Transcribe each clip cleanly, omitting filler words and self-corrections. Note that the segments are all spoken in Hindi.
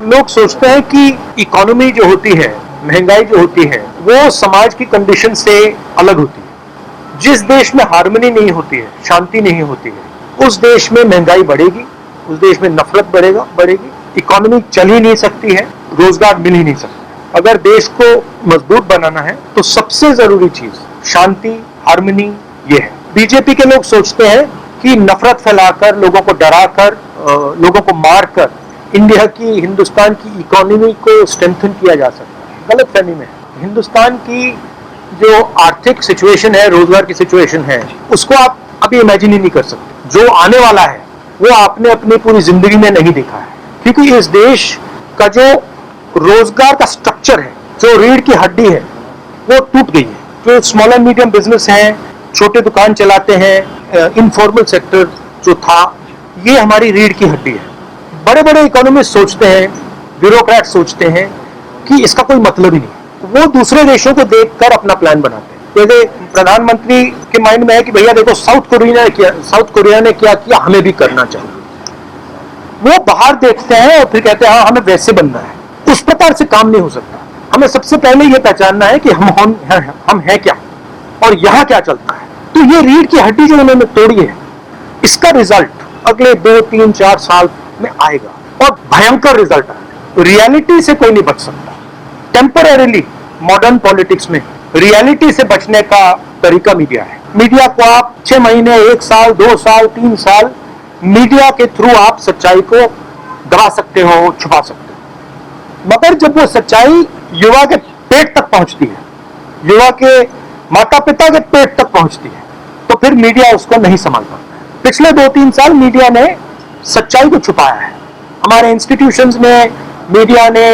लोग सोचते हैं कि इकोनॉमी जो होती है, महंगाई जो होती है, वो समाज की कंडीशन से अलग होती है। जिस देश में हार्मनी नहीं होती है, शांति नहीं होती है, उस देश में महंगाई बढ़ेगी, उस देश में नफरत बढ़ेगी, इकोनॉमी चल ही नहीं सकती है, रोजगार मिल ही नहीं सकता। अगर देश को मजबूत बनाना है तो सबसे जरूरी चीज शांति, हार्मनी ये है। बीजेपी के लोग सोचते हैं कि नफरत फैलाकर, लोगों को डराकर, लोगों को मारकर इंडिया की, हिंदुस्तान की इकोनॉमी को स्ट्रेंथन किया जा सकता है। गलत फहमी में हिंदुस्तान की जो आर्थिक सिचुएशन है, रोजगार की सिचुएशन है, उसको आप अभी इमेजिन ही नहीं कर सकते। जो आने वाला है वो आपने अपनी पूरी जिंदगी में नहीं देखा है, क्योंकि इस देश का जो रोजगार का स्ट्रक्चर है, जो रीढ़ की हड्डी है, वो टूट गई है। जो स्मॉल एंड मीडियम बिजनेस है, छोटे दुकान चलाते हैं, इनफॉर्मल सेक्टर जो था, ये हमारी रीढ़ की हड्डी है। बड़े बड़े इकोनॉमिस्ट सोचते हैं, ब्यूरोक्रेट सोचते हैं कि इसका कोई मतलब ही नहीं। वो दूसरे देशों को देखकर अपना प्लान बनाते हैं। जैसे प्रधानमंत्री के माइंड में है कि भैया देखो साउथ कोरिया ने क्या किया, हमें भी करना चाहिए। वो बाहर देखते हैं और फिर कहते हैं हाँ हमें वैसे बनना है। उस प्रकार से काम नहीं हो सकता। हमें सबसे पहले ये पहचानना है कि हम हैं क्या और यहाँ क्या चलता है। तो ये रीढ़ की हड्डी जो उन्होंने तोड़ी है, इसका रिजल्ट अगले 2, 3, 4 साल में आएगा और भयंकर रिजल्ट आएगा। रियलिटी से कोई नहीं बच सकता। टेम्परेरीली मॉडर्न पॉलिटिक्स में रियलिटी से बचने का तरीका मीडिया है। मीडिया को आप 6 महीने, 1 साल, 2 साल, 3 साल मीडिया के थ्रू आप सच्चाई को दबा सकते हो, छुपा सकते हो। मगर जब वो सच्चाई युवा के पेट तक पहुंचती है, युवा के माता पिता के पेट तक पहुंचती है, तो फिर मीडिया उसको नहीं संभाल पाता। पिछले 2-3 साल मीडिया ने सच्चाई को छुपाया है। हमारे इंस्टीट्यूशंस में मीडिया ने,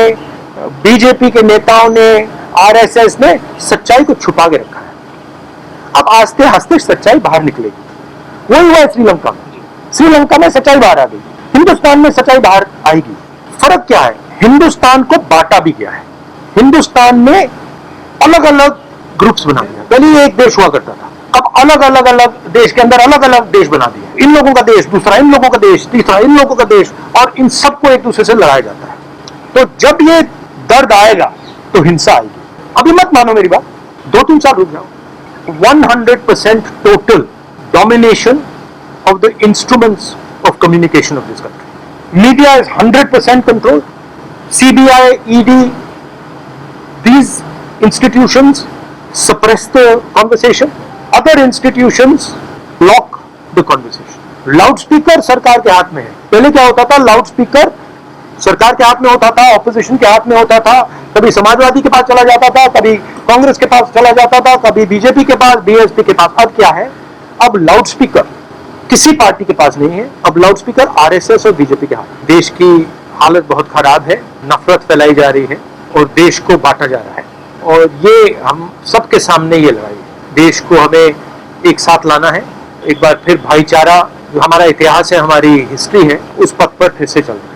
बीजेपी के नेताओं ने, आरएसएस ने सच्चाई को छुपा के रखा है। अब आस्ते आस्ते सच्चाई बाहर निकलेगी। वही हुआ श्रीलंका में। श्रीलंका में सच्चाई बाहर आ गई, हिंदुस्तान में सच्चाई बाहर आएगी। फर्क क्या है? हिंदुस्तान को बांटा भी गया है। हिंदुस्तान में अलग अलग ग्रुप्स बना दिया। पहले एक देश हुआ करता था, अब अलग अलग देश के अंदर अलग अलग देश बना दिया। इन लोगों का देश, दूसरा इन लोगों का देश, तीसरा इन लोगों का देश, और इन सबको एक दूसरे से लड़ाया जाता है। तो जब ये दर्द आएगा तो हिंसा आएगी। अभी मत मानो मेरी बात, 2-3 साल रुक जाओ। 100% total domination of the instruments of communication of this country. Media is 100% controlled. CBI, ED, these institutions suppress the conversation. Other institutions block the conversation. Loudspeaker सरकार के हाथ में है। पहले क्या होता था? लाउडस्पीकर सरकार के हाथ में होता था, ऑपोजिशन के हाथ में होता था। कभी समाजवादी के पास चला जाता था, कभी कांग्रेस के पास चला जाता था, कभी बीजेपी के पास, बीएसपी के पास। अब क्या है? अब लाउडस्पीकर किसी पार्टी के पास नहीं है। अब लाउडस्पीकर आरएसएस और बीजेपी के हाथ। देश की हालत बहुत खराब है, नफरत फैलाई जा रही है और देश को बांटा जा रहा है। और ये हम सबके सामने ये लड़ाई है। देश को हमें एक साथ लाना है। एक बार फिर भाईचारा, जो हमारा इतिहास है, हमारी हिस्ट्री है, उस पथ पर फिर से चलना है।